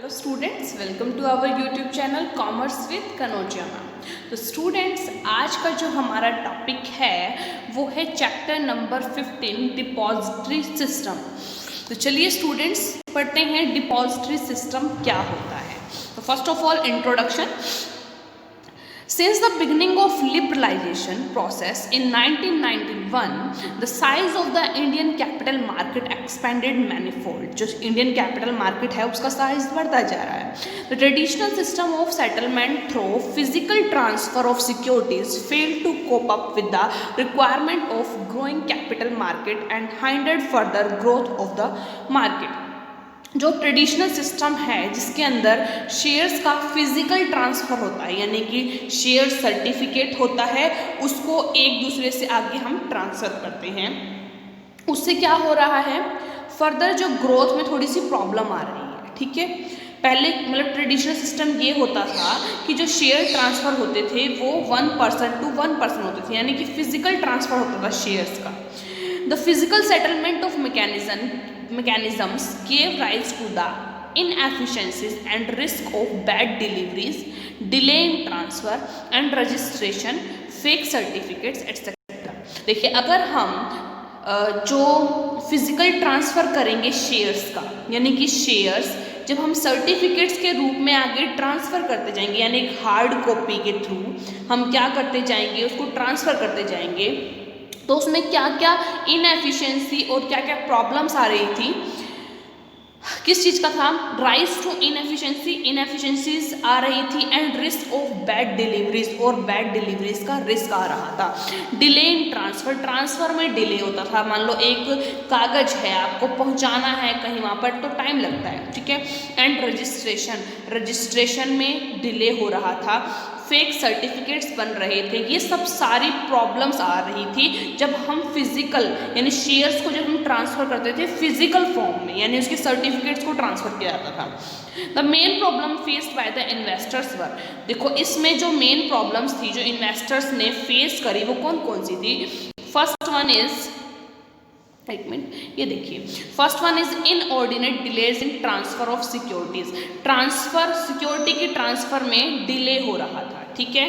Hello students, welcome to our YouTube channel commerce with Kanaujia ma'am. तो students, आज का जो हमारा टॉपिक है वो है चैप्टर नंबर 15 डिपॉजिटरी सिस्टम। तो चलिए स्टूडेंट्स पढ़ते हैं डिपॉजिटरी सिस्टम क्या होता है। तो first of all introduction. Since the beginning of liberalization process in 1991, the size of the Indian capital market expanded manifold. जो Indian capital market है उसका size बढ़ता जा रहा है. The traditional system of settlement through physical transfer of securities failed to cope up with the requirement of growing capital market and hindered further growth of the market. जो traditional system है जिसके अंदर shares का physical transfer होता है, यानी कि share certificate होता है, उसको एक दूसरे से आगे हम ट्रांसफ़र करते हैं, उससे क्या हो रहा है, फर्दर जो ग्रोथ में थोड़ी सी प्रॉब्लम आ रही है। ठीक है, पहले मतलब ट्रेडिशनल सिस्टम ये होता था कि जो शेयर ट्रांसफ़र होते थे वो 1% to 1% होते थे, यानी कि फिजिकल ट्रांसफ़र होता था शेयर्स का। The physical settlement of mechanisms gave rise to the inefficiencies and risk of bad deliveries, delay in transfer and registration, fake certificates etc. देखिए, अगर हम जो फिजिकल ट्रांसफ़र करेंगे शेयर्स का, यानी कि शेयर्स जब हम सर्टिफिकेट्स के रूप में आगे ट्रांसफ़र करते जाएंगे, यानी एक हार्ड कॉपी के थ्रू हम क्या करते जाएंगे, उसको ट्रांसफ़र करते जाएंगे, तो उसमें क्या क्या इनएफिशिएंसी और क्या क्या प्रॉब्लम्स आ रही थी, किस चीज़ का था, राइज टू इनएफिशिएंसीज आ रही थी and risk of bad deliveries, और बैड डिलीवरीज का रिस्क आ रहा था। डिले इन ट्रांसफ़र में डिले होता था। मान लो एक कागज़ है, आपको पहुंचाना है कहीं, वहाँ पर तो टाइम लगता है। ठीक है, एंड रजिस्ट्रेशन में डिले हो रहा था, फेक सर्टिफिकेट्स बन रहे थे। ये सब सारी प्रॉब्लम्स आ रही थी जब हम फिजिकल यानी शेयर्स को जब हम ट्रांसफ़र करते थे फिजिकल फॉर्म में, यानी उसके सर्टिफिकेट्स को ट्रांसफ़र किया जाता था। The main problem faced by the investors were, देखो इसमें जो मेन प्रॉब्लम्स थी जो इन्वेस्टर्स ने फेस करी वो कौन कौन सी थी। फर्स्ट वन इज, एक मिनट, ये देखिए, first one is inordinate delays in transfer of securities. Transfer security की ट्रांसफर में डिले हो रहा था। ठीक है,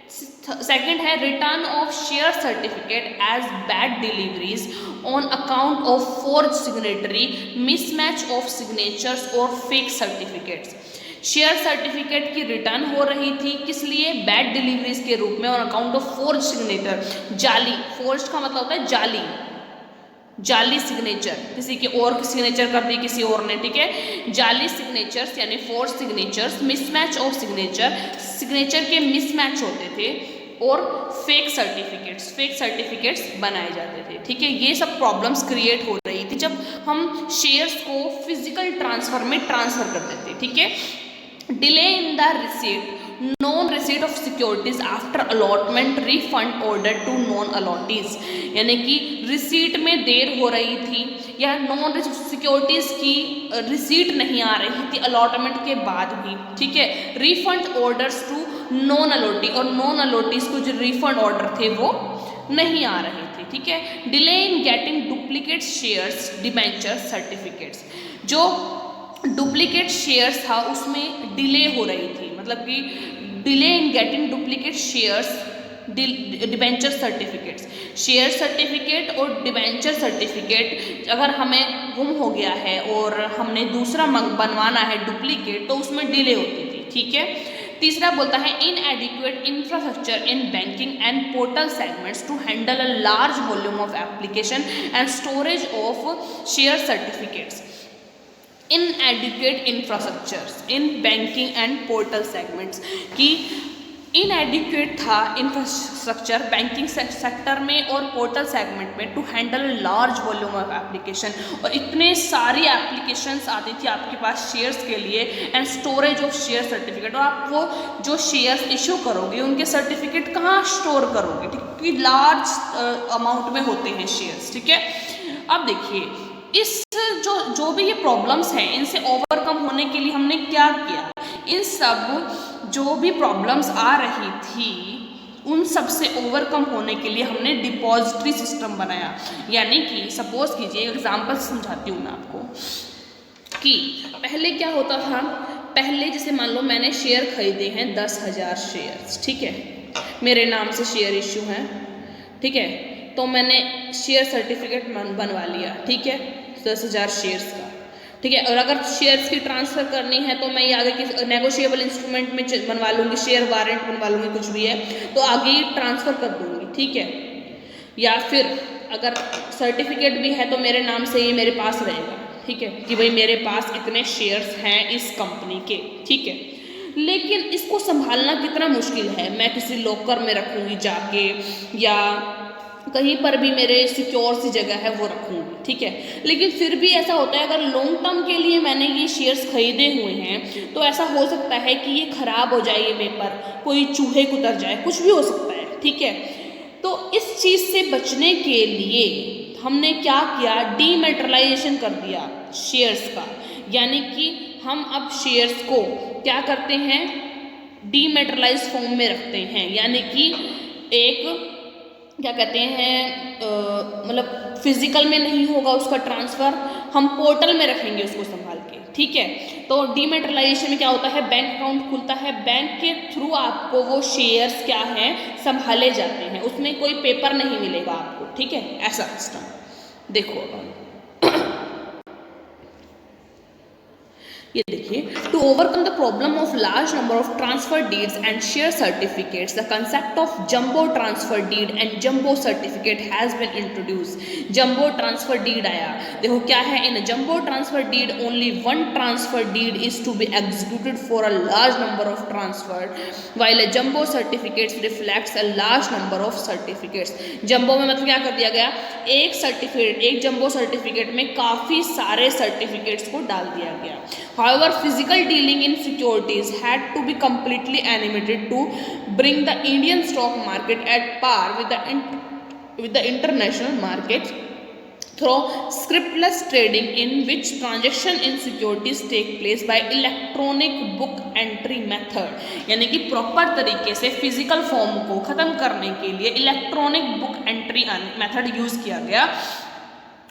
सेकंड है return of share certificate as bad deliveries on account of forge signatory, mismatch of signatures और फेक सर्टिफिकेट्स। शेयर सर्टिफिकेट की रिटर्न हो रही थी, किस लिए, बैड डिलीवरीज के रूप में, on account of forge signature, जाली, फोर्ज का मतलब होता है जाली सिग्नेचर, किसी के और सिग्नेचर कर दी किसी और ने। ठीक है, जाली सिग्नेचर्स यानी forge signatures, mismatch of signature के मिसमैच होते थे, और फेक सर्टिफिकेट्स बनाए जाते थे। ठीक है, ये सब प्रॉब्लम्स क्रिएट हो रही थी जब हम शेयर्स को फिजिकल ट्रांसफर में ट्रांसफर करते थे। ठीक है, delay in the receipt, non receipt of securities after allotment, refund order to non allottees, यानी कि रिसीट में देर हो रही थी या नॉन सिक्योरिटीज की रिसीट नहीं आ रही थी अलॉटमेंट के बाद भी। ठीक है, refund orders to non allottee, और नॉन अलॉटीज को जो रिफंड ऑर्डर थे वो नहीं आ रहे थे। ठीक है, delay in getting duplicate shares, debenture certificates, जो डुप्लीकेट शेयर्स था उसमें डिले हो रही थी, मतलब कि delay in getting duplicate shares, debenture certificates, share certificate और डिबेंचर सर्टिफिकेट अगर हमें गुम हो गया है और हमने दूसरा बनवाना है डुप्लीकेट, तो उसमें डिले होती थी। ठीक है, तीसरा बोलता है inadequate infrastructure in banking and portal segments to handle a large volume of application and storage of share certificates. Inadequate infrastructures in banking and portal segments की इनएडिक्वेट था इंफ्रास्ट्रक्चर बैंकिंग सेक्टर में और पोर्टल सेगमेंट में to handle large volume of application, और इतने सारी applications आती थी आपके पास शेयर्स के लिए, and storage of share certificate, और आप वो जो शेयर्स इशू करोगे उनके सर्टिफिकेट कहाँ स्टोर करोगे, क्योंकि लार्ज अमाउंट में होते हैं शेयर्स। ठीक है, अब देखिए इस जो भी ये प्रॉब्लम्स हैं इनसे ओवरकम होने के लिए हमने क्या किया, इन सब जो भी प्रॉब्लम्स आ रही थी उन सब से ओवरकम होने के लिए हमने डिपॉजिटरी सिस्टम बनाया। यानी कि सपोज कीजिए, एग्जांपल समझाती हूँ मैं आपको कि पहले क्या होता था, पहले जैसे मान लो मैंने शेयर खरीदे हैं 10,000 शेयर्स, ठीक है, मेरे नाम से शेयर इश्यू हैं, ठीक है, तो मैंने शेयर सर्टिफिकेट बनवा लिया, ठीक है, 10,000 शेयर्स का, ठीक है। और अगर शेयर्स की ट्रांसफ़र करनी है तो मैं ये आगे की नेगोशिएबल इंस्ट्रूमेंट में बनवा लूँगी, शेयर वारंट बनवा लूँगी, कुछ भी है तो आगे ही ट्रांसफ़र कर दूँगी, ठीक है। या फिर अगर सर्टिफिकेट भी है तो मेरे नाम से ये मेरे पास रहेगा, ठीक है, कि भाई मेरे पास इतने शेयर्स हैं इस कंपनी के, ठीक है। लेकिन इसको संभालना कितना मुश्किल है, मैं किसी लॉकर में रखूँगी जाके या कहीं पर भी मेरे सिक्योर सी जगह है वो रखूँगी, ठीक है। लेकिन फिर भी ऐसा होता है, अगर लॉन्ग टर्म के लिए मैंने ये शेयर्स खरीदे हुए हैं तो ऐसा हो सकता है कि ये ख़राब हो जाए, ये पेपर कोई चूहे कुतर जाए, कुछ भी हो सकता है, ठीक है। तो इस चीज़ से बचने के लिए हमने क्या किया, डीमेटेरियलाइजेशन कर दिया शेयर्स का, यानी कि हम अब शेयर्स को क्या करते हैं, डीमेटेरियलाइज फॉर्म में रखते हैं, यानी कि एक क्या कहते हैं मतलब फिजिकल में नहीं होगा उसका ट्रांसफ़र, हम पोर्टल में रखेंगे उसको संभाल के, ठीक है। तो डीमेटेरियलाइजेशन में क्या होता है, बैंक अकाउंट खुलता है, बैंक के थ्रू आपको वो शेयर्स क्या हैं संभाले जाते हैं, उसमें कोई पेपर नहीं मिलेगा आपको, ठीक है, ऐसा सिस्टम। देखो ये देखिए, to overcome the problem of large number of transfer deeds and share certificates, the concept of jumbo transfer deed and jumbo certificate has been introduce. Jumbo transfer deed आया, देखो क्या है, in jumbo transfer deed only one transfer deed is to be executed for a large number of transfer, while a jumbo certificates reflects a large number of certificates. Jumbo में मतलब क्या कर दिया गया, एक सर्टिफिकेट, एक जंबो सर्टिफिकेट में काफ़ी सारे सर्टिफिकेट्स को डाल दिया गया। However, physical dealing in securities had to be completely eliminated to bring the Indian stock market at par with the international markets through scriptless trading, in which transaction in securities take place by electronic book entry method। यानी कि proper तरीके से physical form को ख़त्म करने के लिए electronic book entry method use किया गया,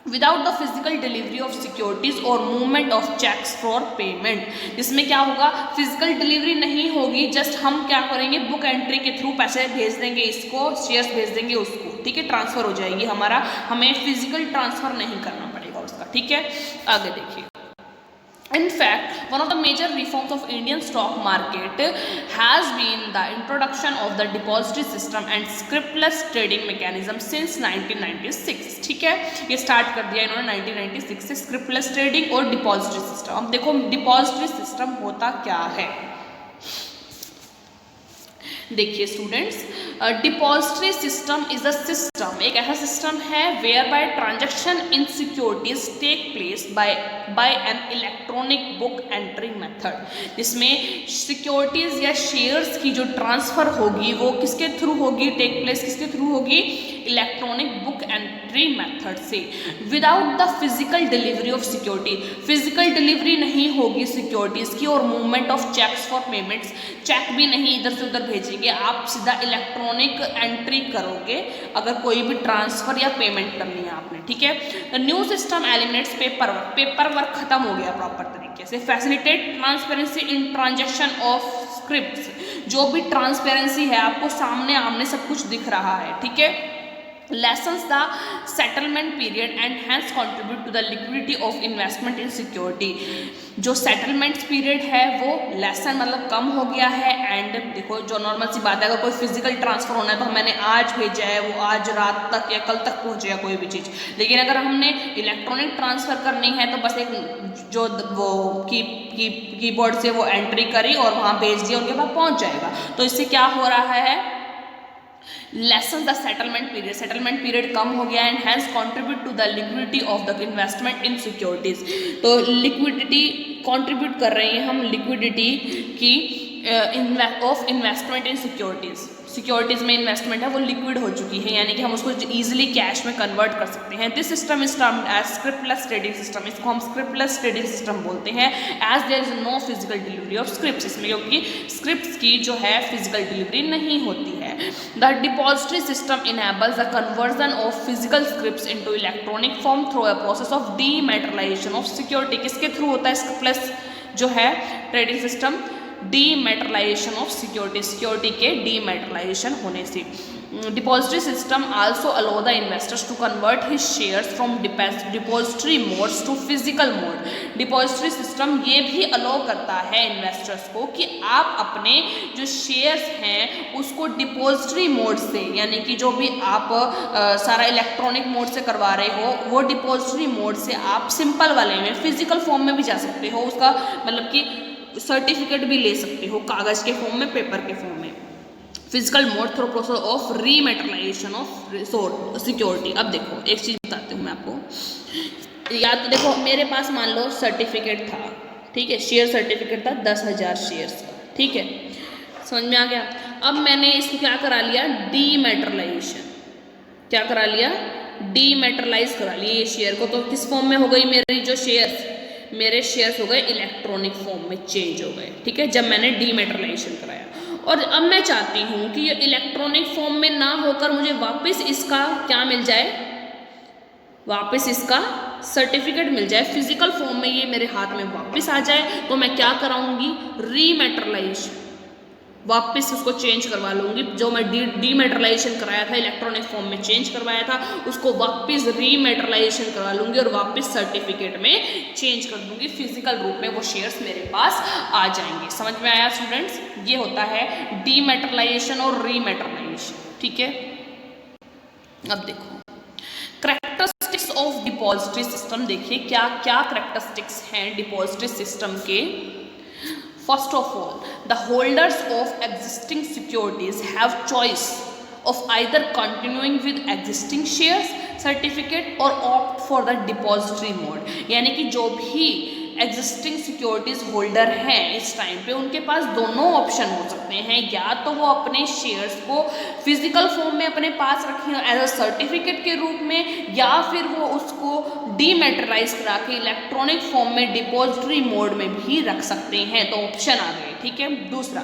without the physical delivery of securities और movement of cheques for payment. जिसमें क्या होगा, फिजिकल डिलीवरी नहीं होगी, जस्ट हम क्या करेंगे, बुक एंट्री के थ्रू पैसे भेज देंगे, इसको शेयर्स भेज देंगे उसको, ठीक है, ट्रांसफर हो जाएगी हमारा, हमें फिजिकल ट्रांसफर नहीं करना पड़ेगा उसका, ठीक है। आगे देखिए, in fact, one of the major reforms of Indian stock market has been the introduction of the depository system and scriptless trading mechanism since 1996, ठीक है, ये स्टार्ट कर दिया इन्होंने 1996 से स्क्रिप्टलेस ट्रेडिंग और डिपॉजिटरी सिस्टम। अब देखो डिपॉजिटरी सिस्टम होता क्या है, देखिए students, depository system is a system, एक ऐसा सिस्टम है whereby transaction in securities take place by an electronic book entry method, जिसमें सिक्योरिटीज या शेयर्स की जो ट्रांसफर होगी वो किसके थ्रू होगी, टेक प्लेस किसके थ्रू होगी, इलेक्ट्रॉनिक बुक एंट्री मेथड से, without the physical delivery of security, physical delivery नहीं होगी सिक्योरिटीज की, और movement of cheques for payments, cheque भी नहीं इधर से उधर भेजेंगे, आप सीधा इलेक्ट्रॉनिक एंट्री करोगे अगर कोई भी ट्रांसफर या पेमेंट करनी है आपने, ठीक है। New system eliminates paper work, paper work खत्म हो गया प्रॉपर तरीके से, facilitate transparency in transaction of scripts, जो भी ट्रांसपेरेंसी है आपको सामने आमने सब कुछ दिख रहा है, ठीक है। lessens the settlement period and hence contribute to the liquidity of investment in security, जो सेटलमेंट पीरियड है वो लेसन मतलब कम हो गया है, एंड देखो जो नॉर्मल सी बात है, अगर कोई फिजिकल ट्रांसफर होना है तो मैंने आज भेजा है, वो आज रात तक या कल तक पहुंचेगा कोई भी चीज़, लेकिन अगर हमने इलेक्ट्रॉनिक ट्रांसफ़र करनी है तो बस एक जो वो कीबोर्ड से वो एंट्री करी और वहाँ भेज दिया, उनके पास पहुँच जाएगा। तो इससे क्या हो रहा है, लेसन द सेटलमेंट पीरियड कम हो गया, and has contribute to the liquidity of the investment in securities, तो लिक्विडिटी कॉन्ट्रीब्यूट कर रहे हैं हम लिक्विडिटी की ऑफ इन्वेस्टमेंट इन सिक्योरिटीज़ में इन्वेस्टमेंट है वो लिक्विड हो चुकी है, यानी कि हम उसको ईजिली कैश में कन्वर्ट कर सकते हैं। This system is termed as scriptless trading system, इसको हम स्क्रिप्टलेस ट्रेडिंग सिस्टम बोलते हैं। As there is no physical delivery of script, इसमें क्योंकि स्क्रिप्ट की जो है फिजिकल डिलीवरी नहीं होती है। The depository system enables the conversion of physical script into electronic form through a process of dematerialisation of security. किसके थ्रू होता है स्क्रिप्टलेस जो है trading system? Dematerialisation of security के डीमैटेरियलाइजेशन होने से। Depository system also allow the investors to convert his shares from depository modes to physical mode. Depository system ये भी अलाउ करता है इन्वेस्टर्स को कि आप अपने जो शेयर्स हैं उसको डिपॉजिटरी मोड से, यानी कि जो भी आप सारा इलेक्ट्रॉनिक मोड से करवा रहे हो वो डिपॉजिटरी मोड से आप सिंपल वाले में फिजिकल फॉर्म में भी जा सकते हो, उसका मतलब कि सर्टिफिकेट भी ले सकते हो कागज के फॉर्म में, पेपर के फॉर्म में। Physical mode through process of rematerialisation of security. अब देखो एक चीज़ बताती हूँ मैं आपको। या तो देखो मेरे पास मान लो सर्टिफिकेट था, ठीक है, शेयर सर्टिफिकेट था 10,000 शेयर्स का, ठीक है, समझ में आ गया। अब मैंने इसको क्या करा लिया? डीमैटेरियलाइजेशन। क्या करा लिया? डीमैटेरियलाइज करा लिया ये शेयर को। तो किस फॉर्म में हो गई मेरी जो शेयर्स? मेरे शेयर्स हो गए इलेक्ट्रॉनिक फॉर्म में चेंज हो गए, ठीक है, जब मैंने डीमैटेरियलाइजेशन कराया। और अब मैं चाहती हूँ कि ये इलेक्ट्रॉनिक फॉर्म में ना होकर मुझे वापस इसका क्या मिल जाए? वापस इसका सर्टिफिकेट मिल जाए, फिजिकल फॉर्म में ये मेरे हाथ में वापस आ जाए। तो मैं क्या कराऊंगी? रीमैटेरियलाइजेशन, वापस उसको चेंज करवा लूँगी। जो मैं डीमैटेरियलाइजेशन कराया था इलेक्ट्रॉनिक फॉर्म में चेंज करवाया था उसको वापस रीमैटेरियलाइजेशन करवा लूँगी और वापस सर्टिफिकेट में चेंज कर दूँगी, फिजिकल रूप में वो शेयर्स मेरे पास आ जाएंगे। समझ में आया स्टूडेंट्स? ये होता है डीमैटेरियलाइजेशन और रीमैटेरियलाइजेशन, ठीक है। अब देखो करैक्टरिस्टिक्स ऑफ डिपॉजिटरी सिस्टम। देखिए क्या क्या करैक्टरिस्टिक्स हैं डिपॉजिटरी सिस्टम के। First of all, the holders of existing securities have choice of either continuing with existing shares certificate or opt for the depository mode। यानी कि जो भी एग्जिस्टिंग सिक्योरिटीज होल्डर हैं इस टाइम पे उनके पास दोनों ऑप्शन हो सकते हैं। या तो वो अपने शेयर्स को फिजिकल फॉर्म में अपने पास रखें एज अ सर्टिफिकेट के रूप में, या फिर वो उसको डीमैटेरियलाइज करा के इलेक्ट्रॉनिक फॉर्म में डिपॉजिटरी मोड में भी रख सकते हैं। तो ऑप्शन आ गए, ठीक है। दूसरा,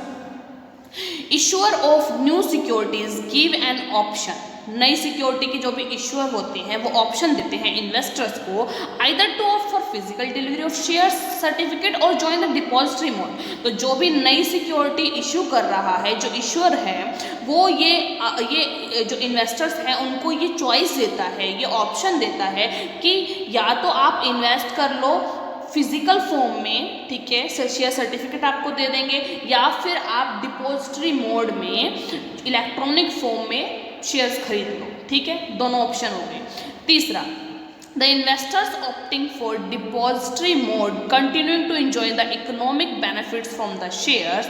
issuer of new securities give an option. नई सिक्योरिटी के जो भी इश्यूअर होते हैं वो ऑप्शन देते हैं इन्वेस्टर्स को either to opt for physical delivery of shares certificate और जॉइन द डिपॉजिटरी मोड। तो जो भी नई सिक्योरिटी इशू कर रहा है, जो इश्यूअर है, वो ये जो इन्वेस्टर्स हैं उनको ये चॉइस देता है, ये ऑप्शन देता है कि या तो आप इन्वेस्ट कर लो फिजिकल फॉर्म में, ठीक है, शेयर सर्टिफिकेट आपको दे देंगे, या फिर आप डिपॉजिटरी मोड में इलेक्ट्रॉनिक फॉर्म में शेयर्स खरीद लो, ठीक है। दोनों ऑप्शन हो गए। तीसरा, the investors opting for depository mode continuing to enjoy the economic benefits from the shares,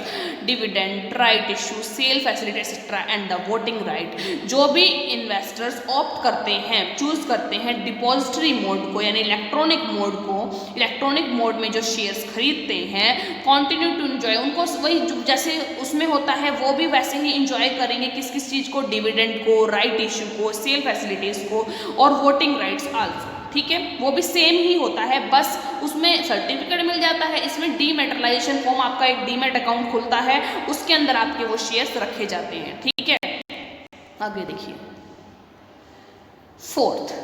dividend, right issue, sale facility etc. and the voting right। जो भी इन्वेस्टर्स ऑप्ट करते हैं, चूज करते हैं डिपॉजिटरी मोड को यानी इलेक्ट्रॉनिक मोड को, electronic mode में जो शेयर्स खरीदते हैं कंटिन्यू टू एंजॉय, उनको वही जैसे उसमें होता है वो भी वैसे ही इंजॉय करेंगे किस किस चीज़ को, डिविडेंड को, राइट इशू को, सेल फैसिलिटीज़ को और वोटिंग राइट्स आल्सो, ठीक है। वो भी सेम ही होता है, बस उसमें सर्टिफिकेट मिल जाता है, इसमें डीमैटेरियलाइजेशन फॉर्म, आपका एक डीमैट अकाउंट खुलता है, उसके अंदर आपके वो शेयर्स रखे जाते हैं, ठीक है। आगे देखिए, fourth,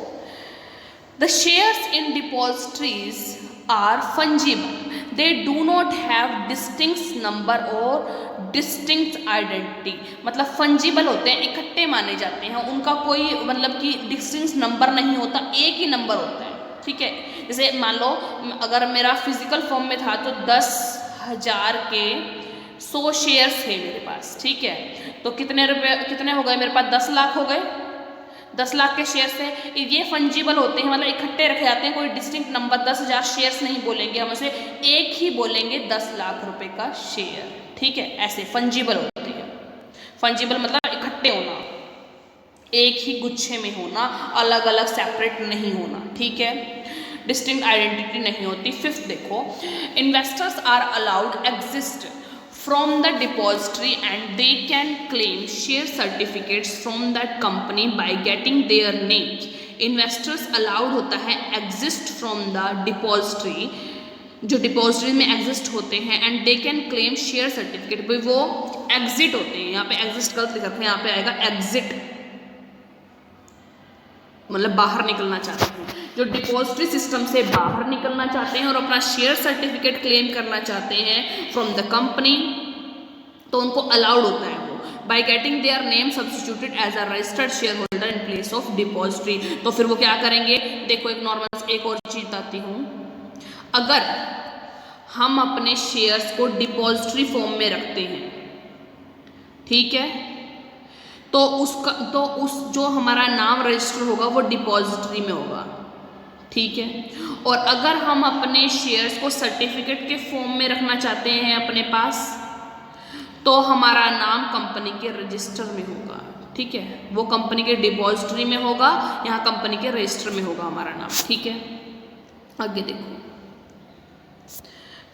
the shares in depositories are fungible, they do not have distinct number और डिस्टिंक्ट आइडेंटिटी। मतलब फंजिबल होते हैं, इकट्ठे माने जाते हैं, उनका कोई मतलब कि डिस्टिंक्ट नंबर नहीं होता, एक ही नंबर होता है, ठीक है। जैसे मान लो अगर मेरा फिजिकल फॉर्म में था तो 10,000 के 100 शेयर्स थे मेरे पास, ठीक है। तो कितने हो गए मेरे पास? 10 लाख हो गए। 10 लाख के शेयर से ये फंजिबल होते हैं, मतलब इकट्ठे रखे जाते हैं, कोई डिस्टिंक्ट नंबर 10,000 शेयर्स नहीं बोलेंगे, हम उसे एक ही बोलेंगे 10 लाख रुपए का शेयर, ठीक है। ऐसे फंजिबल होते हैं। फंजिबल मतलब इकट्ठे होना, एक ही गुच्छे में होना, अलग अलग सेपरेट नहीं होना, ठीक है। डिस्टिंक्ट आइडेंटिटी नहीं होती। फिफ्थ देखो, investors are allowed exist from the depository and they can claim share certificates from that company by getting their names. Investors allowed होता है exist from the depository, जो डिपॉजिटरी में एग्जिस्ट होते हैं, and they can claim share certificate, भाई वो exit होते हैं, यहाँ पे एग्जिस्ट गलत लिखा है, यहाँ पे आएगा एग्जिट, मतलब बाहर निकलना चाहते हैं, जो डिपॉजिटरी सिस्टम से बाहर निकलना चाहते हैं और अपना शेयर सर्टिफिकेट क्लेम करना चाहते हैं फ्रॉम द कंपनी, तो उनको अलाउड होता है वो by getting their name substituted as a registered shareholder in place of depository. तो फिर वो क्या करेंगे, देखो एक नॉर्मल एक और चीज बताती हूँ, अगर हम अपने शेयर्स को डिपॉजिटरी फॉर्म में रखते हैं, ठीक है, तो उस जो हमारा नाम रजिस्टर होगा वो डिपॉजिटरी में होगा, ठीक है। और अगर हम अपने शेयर्स को सर्टिफिकेट के फॉर्म में रखना चाहते हैं अपने पास, तो हमारा नाम कंपनी के रजिस्टर में होगा, ठीक है, वो कंपनी के डिपॉजिटरी में होगा, यहाँ कंपनी के रजिस्टर में होगा हमारा नाम, ठीक है। आगे देखो,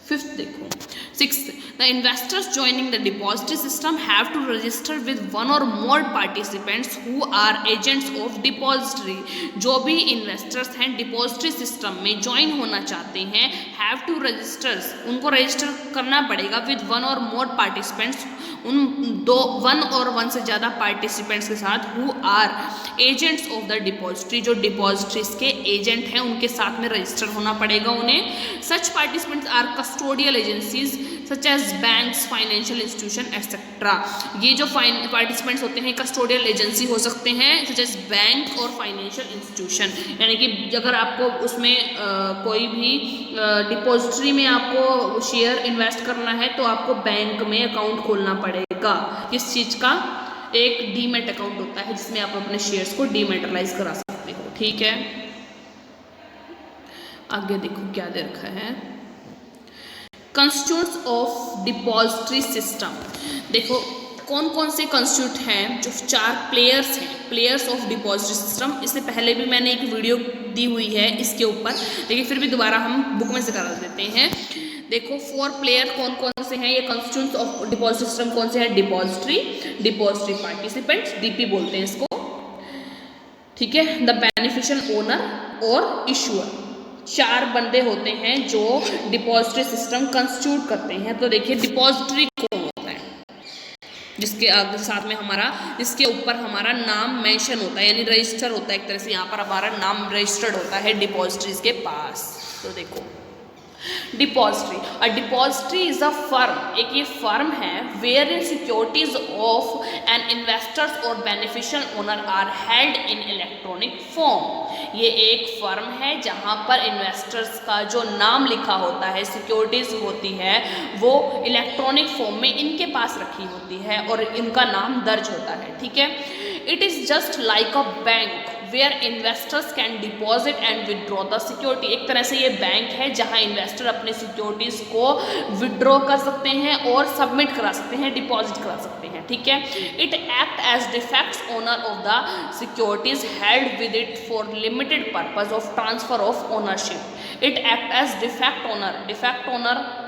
फिफ्थ देखो, sixth, the investors joining the depository system have to register with one or more participants who are agents of depository. जो भी इन्वेस्टर्स हैं डिपॉजिटरी सिस्टम में ज्वाइन होना चाहते हैं, हैव टू रजिस्टर्स, उनको रजिस्टर करना पड़ेगा with one or more participants, उन वन और वन से ज़्यादा पार्टिसिपेंट्स के साथ, who are agents of the depository, जो डिपॉजिटरीज के एजेंट हैं उनके साथ में रजिस्टर होना पड़ेगा उन्हें। Such participants are custodial agencies such as banks, financial institution etcetera. ये जो पार्टिसिपेंट्स होते हैं कस्टोडियल एजेंसी हो सकते हैं, सच एज बैंक और फाइनेंशियल इंस्टीट्यूशन, यानी कि अगर आपको उसमें कोई भी डिपॉजिटरी में आपको शेयर इन्वेस्ट करना है तो आपको बैंक में अकाउंट खोलना पड़ेगा। किस चीज़ का, एक डीमेट अकाउंट होता है जिसमें आप अपने शेयर्स को डीमेटलाइज करा सकते हो, ठीक है। आगे देखो क्या दे रखा है, कंस्टिट्यूट्स ऑफ डिपॉजिटरी सिस्टम। देखो कौन कौन से कंस्टिट्यूट हैं, जो 4 प्लेयर्स हैं, प्लेयर्स ऑफ डिपॉजिटरी सिस्टम। इससे पहले भी मैंने एक वीडियो दी हुई है इसके ऊपर, लेकिन फिर भी दोबारा हम बुक में से करा देते हैं। देखो 4 प्लेयर कौन कौन से हैं, ये कंस्टिट्यूट्स ऑफ डिपॉजिटरी सिस्टम कौन से हैं, डिपॉजिटरी पार्टिसिपेंट्स, डीपी बोलते हैं इसको, ठीक है, द बेनिफिशियल ओनर और इशूअर। 4 बंदे होते हैं जो डिपॉजिटरी सिस्टम कंस्टिट्यूट करते हैं। तो देखिए डिपॉजिटरी कौन होता है, जिसके आगे साथ में हमारा, जिसके ऊपर हमारा नाम मेंशन होता है, यानी रजिस्टर होता है एक तरह से, यहाँ पर हमारा नाम रजिस्टर्ड होता है डिपॉजिटरीज के पास। तो देखो depository, a depository is a firm, एक ये फर्म है where in securities of an investors और beneficial owner are held in electronic form. ये एक फर्म है जहाँ पर इन्वेस्टर्स का जो नाम लिखा होता है, सिक्योरिटीज होती है, वो इलेक्ट्रॉनिक फॉर्म में इनके पास रखी होती है और इनका नाम दर्ज होता है, ठीक है। It is just like a bank where investors can deposit and withdraw the security. एक तरह से ये बैंक है जहां इन्वेस्टर अपने सिक्योरिटीज को विदड्रॉ कर सकते हैं और सबमिट करा सकते हैं, डिपॉजिट करा सकते हैं, ठीक है। It act as de facto owner of the securities held with it for limited purpose of transfer of ownership. It act as de facto owner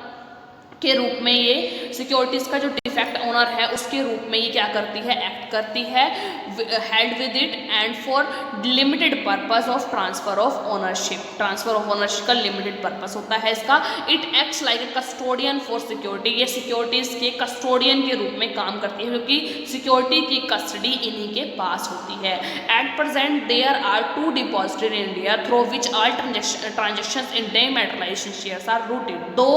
के रूप में ये सिक्योरिटीज का जो डिफैक्ट ओनर है उसके रूप में ये क्या करती है, एक्ट करती है, held with it and for limited purpose of transfer of ownership. Transfer of ownership का लिमिटेड पर्पस होता है इसका। It acts like a custodian for security, ये सिक्योरिटीज के कस्टोडियन के रूप में काम करती है क्योंकि सिक्योरिटी की कस्टडी इन्हीं के पास होती है। At present there are 2 depository in India through which all transactions in dematerialization shares are routed. 2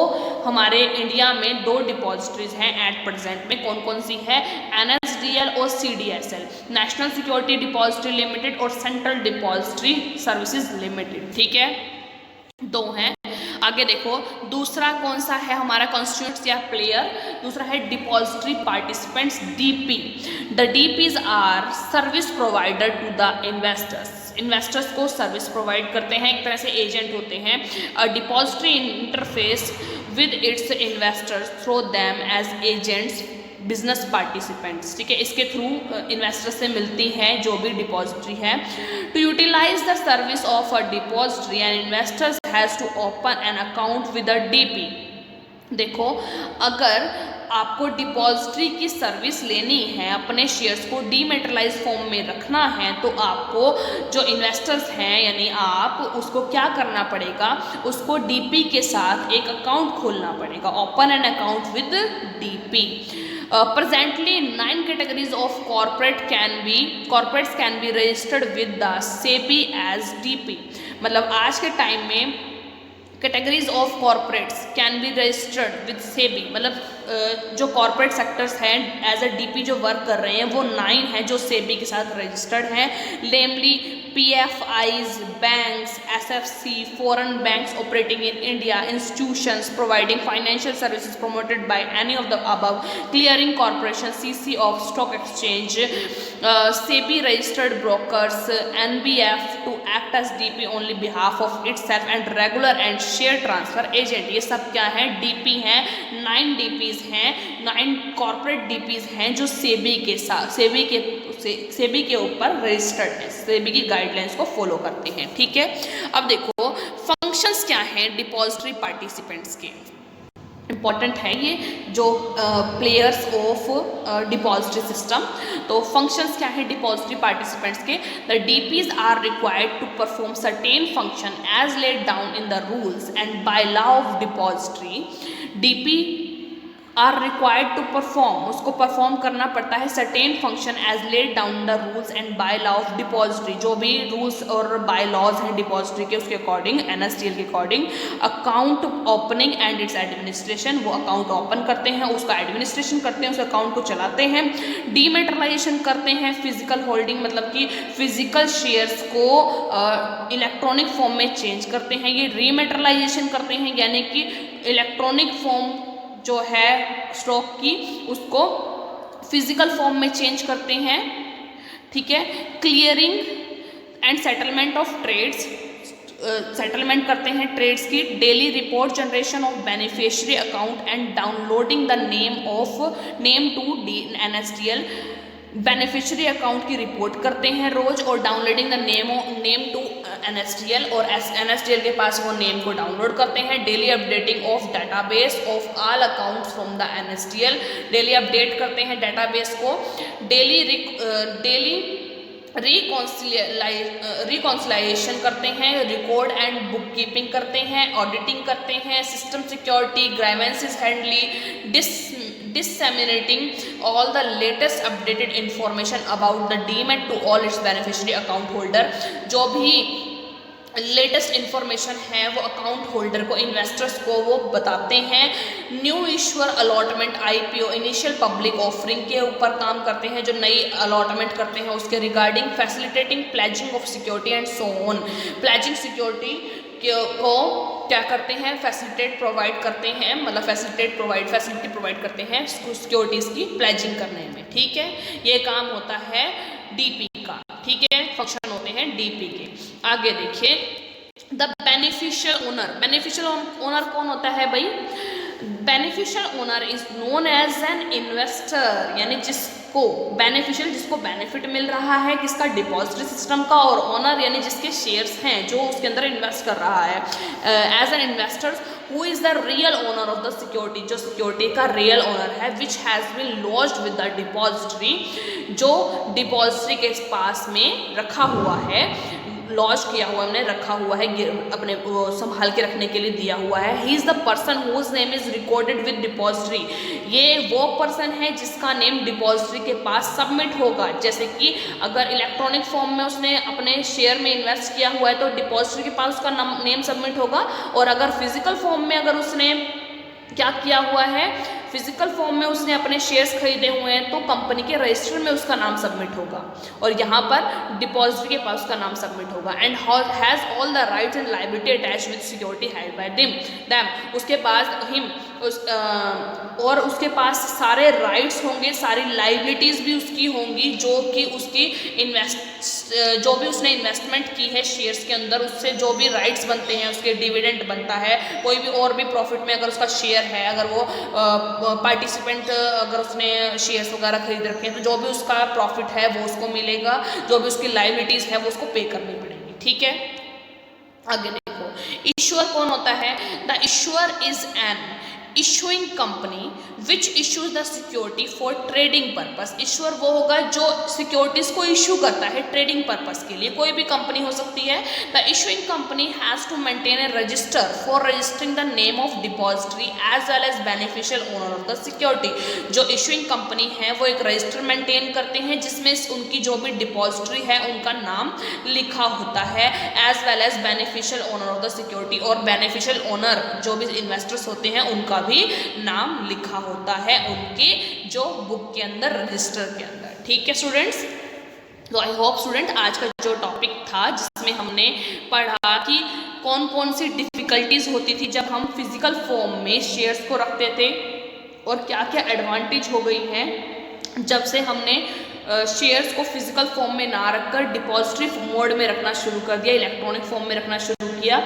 हमारे इंडिया में 2 डिपॉजिटरीज हैं एट प्रेजेंट में, कौन कौन सी है, NSDL और CDSL, national security depository limited और सेंट्रल डिपॉजिटरी सर्विसेज लिमिटेड, ठीक है, 2 हैं। आगे देखो दूसरा कौन सा है हमारा कंस्टिट्यूट्स या प्लेयर, दूसरा है depository participants, DP। The DPs are service provider to the investors को सर्विस प्रोवाइड करते हैं, एक तरह से एजेंट होते हैं। Depository interface with its investors through them as agents business participants, ठीक है, इसके थ्रू इन्वेस्टर से मिलती हैं जो भी डिपॉजिटरी है। To utilize the service of a depository and investors has to open an account with a DP। देखो अगर आपको डिपॉजिटरी की सर्विस लेनी है, अपने शेयर्स को डीमेटेरियलाइज फॉर्म में रखना है, तो आपको जो इन्वेस्टर्स हैं यानी आप, उसको क्या करना पड़ेगा, उसको डीपी के साथ एक अकाउंट खोलना पड़ेगा, open an account with DP. Presently 9 categories of corporates can be registered with the SEBI as DP। मतलब आज के टाइम में categories of corporates can be registered with SEBI, मतलब जो कॉर्पोरेट सेक्टर्स हैं एज अ डीपी जो वर्क कर रहे हैं वो 9 हैं जो सेबी के साथ रजिस्टर्ड हैं, नेमली PFIs, banks, SFC, foreign banks operating in India, institutions providing financial services promoted by any of the above, clearing corporation, CC of stock exchange, SEBI registered brokers, NBF to act as DP only behalf of itself, and regular and share transfer agent। ये सब क्या है, DP हैं, 9 DPs हैं, 9 corporate DPs हैं जो सेबी के साथ सेबी के ऊपर रजिस्टर्ड है, सेबी की गाइडलाइंस को फॉलो करते हैं। ठीक है, अब देखो फंक्शंस क्या हैं डिपॉजिटरी पार्टिसिपेंट्स के, इम्पॉर्टेंट है ये जो प्लेयर्स ऑफ डिपॉजिटरी सिस्टम। तो फंक्शंस क्या है डिपॉजिटरी पार्टिसिपेंट्स के, the DPs are required to perform certain function as laid down in the rules and bylaw of depository. DP are required to perform, उसको perform करना पड़ता है certain function as laid down the rules and bylaw of depository, जो भी rules और bye laws हैं depository के उसके अकॉर्डिंग, NSDL के according. Account opening and it's administration, वो अकाउंट ओपन करते हैं, उसका एडमिनिस्ट्रेशन करते हैं, उस अकाउंट को चलाते हैं। डीमेटेरियलाइजेशन करते हैं, फिजिकल होल्डिंग मतलब कि फिजिकल शेयर्स को इलेक्ट्रॉनिक फॉर्म में चेंज करते हैं। ये रीमेटेरियलाइजेशन करते हैं यानी कि इलेक्ट्रॉनिक फॉर्म जो है स्टॉक की उसको फिजिकल फॉर्म में चेंज करते हैं। ठीक है, clearing and settlement of trades, settlement करते हैं ट्रेड्स की। Daily report generation of beneficiary account and downloading the name to NSDL, beneficiary account की रिपोर्ट करते हैं रोज, और downloading the name to NSDL, और NSDL के पास वो नेम को डाउनलोड करते हैं। Daily updating of database of all accounts from the NSDL, daily update करते हैं डाटाबेस को। डेली रिकॉन्सिलिएशन करते हैं, रिकॉर्ड एंड बुक कीपिंग करते हैं, ऑडिटिंग करते हैं, system security, grievances handling, disseminating all the latest updated information about the DMAT to all its beneficiary account holder। जो भी लेटेस्ट इन्फॉर्मेशन है वो अकाउंट होल्डर को, इन्वेस्टर्स को वो बताते हैं। New issuer allotment IPO, initial public offering के ऊपर काम करते हैं, जो नई अलॉटमेंट करते हैं उसके regarding. Facilitating pledging of security and so on, pledging security को क्या करते हैं, फैसिलिटेट प्रोवाइड करते हैं, मतलब फैसिलिटी प्रोवाइड करते हैं सिक्योरिटीज़ की प्लेजिंग करने में। ठीक है, ये काम होता है DP का। ठीक है, फंक्शन होते हैं DP के। आगे देखिए द बेनिफिशियल ओनर कौन होता है भाई, beneficial owner is known as an investor, यानी जिसको बेनिफिट मिल रहा है किसका, डिपॉजिटरी सिस्टम का, और ओनर यानी जिसके शेयर्स हैं जो उसके अंदर इन्वेस्ट कर रहा है। As an investor who is the real owner of the security, जो सिक्योरिटी का रियल ओनर है, which has been lodged with the depository, जो डिपॉजिटरी के पास में रखा हुआ है, लॉन्च किया हुआ, हमने रखा हुआ है, अपने संभाल के रखने के लिए दिया हुआ है। He is the person whose name is recorded with depository, ये वो पर्सन है जिसका नेम डिपॉजिटरी के पास सबमिट होगा। जैसे कि अगर इलेक्ट्रॉनिक फॉर्म में उसने अपने शेयर में इन्वेस्ट किया हुआ है तो डिपॉजिटरी के पास उसका नेम सबमिट होगा, और अगर फिजिकल फॉर्म में अगर उसने क्या किया हुआ है, फिजिकल फॉर्म में उसने अपने शेयर्स खरीदे हुए हैं तो कंपनी के रजिस्टर में उसका नाम सबमिट होगा, और यहाँ पर डिपॉजिटरी के पास उसका नाम सबमिट होगा। And has all the rights and liability attach with security held by them, उसके पास और उसके पास सारे राइट्स होंगे, सारी लाइबिलिटीज़ भी उसकी होंगी, जो कि उसकी जो भी उसने इन्वेस्टमेंट की है शेयर्स के अंदर, उससे जो भी राइट्स बनते हैं, उसके डिविडेंड बनता है, कोई भी और भी प्रॉफिट में अगर उसका शेयर है, अगर वो पार्टिसिपेंट अगर उसने शेयर्स वगैरह खरीद रखे हैं तो जो भी उसका प्रॉफिट है वो उसको मिलेगा, जो भी उसकी लाइबिलिटीज़ है वो उसको पे करनी पड़ेगी। ठीक है, आगे देखो इश्यूअर कौन होता है, the issuer is an issuing company which issues the security for trading purpose. Issuer वो होगा जो सिक्योरिटीज को इशू करता है ट्रेडिंग पर्पस के लिए, कोई भी कंपनी हो सकती है। The issuing company has to maintain a register for registering the name of depository as well as beneficial owner of the security. जो इशूइंग कंपनी है वो एक रजिस्टर मेंटेन करते हैं जिसमें उनकी जो भी डिपॉजिटरी है उनका नाम लिखा होता है, as well as beneficial owner of the security, और बेनिफिशियल ओनर जो भी इन्वेस्टर्स होते हैं उनका भी नाम लिखा होता है उनके जो बुक के अंदर, रजिस्टर के अंदर। ठीक है स्टूडेंट्स, तो आई होप स्टूडेंट आज का जो टॉपिक था जिसमें हमने पढ़ा कि कौन कौन सी डिफिकल्टीज होती थी जब हम फिजिकल फॉर्म में शेयर्स को रखते थे, और क्या क्या एडवांटेज हो गई हैं जब से हमने शेयर्स को फिजिकल फॉर्म में ना रखकर डिपॉजिटरी मोड में रखना शुरू कर दिया, इलेक्ट्रॉनिक फॉर्म में रखना शुरू किया,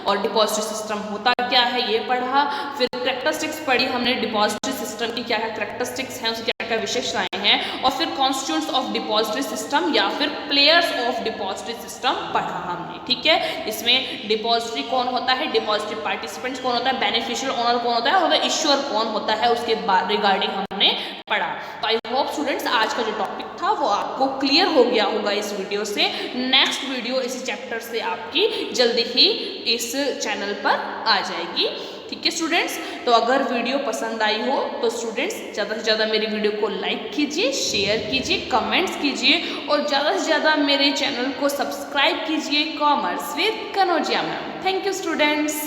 और डिपॉजिटरी सिस्टम होता क्या है ये पढ़ा। फिर कैरेक्टरिस्टिक्स पढ़ी हमने डिपॉजिटरी सिस्टम की, क्या क्या कैरेक्टरिस्टिक्स हैं, उसकी क्या क्या विशेषताएं हैं, और फिर कॉन्स्टिट्यूएंट्स ऑफ डिपॉजिटरी सिस्टम या फिर प्लेयर्स ऑफ डिपॉजिटरी सिस्टम पढ़ा हमने। ठीक है, इसमें डिपॉजिटरी कौन होता है, डिपॉजिटरी पार्टिसिपेंट्स कौन होता है, बेनिफिशियल ओनर कौन होता है, और इश्यूअर कौन होता है, उसके रिगार्डिंग हमने पढ़ा। तो आई होप स्टूडेंट्स आज का जो टॉपिक था वो आपको क्लियर हो गया होगा इस वीडियो से। नेक्स्ट वीडियो इसी चैप्टर से आपकी जल्दी ही इस चैनल पर आ जाएगी। ठीक है स्टूडेंट्स, तो अगर वीडियो पसंद आई हो तो स्टूडेंट्स ज़्यादा से ज़्यादा मेरी वीडियो को लाइक कीजिए, शेयर कीजिए, कमेंट्स कीजिए, और ज़्यादा से ज़्यादा मेरे चैनल को सब्सक्राइब कीजिए, commerce with Kanaujia ma'am. Thank you students.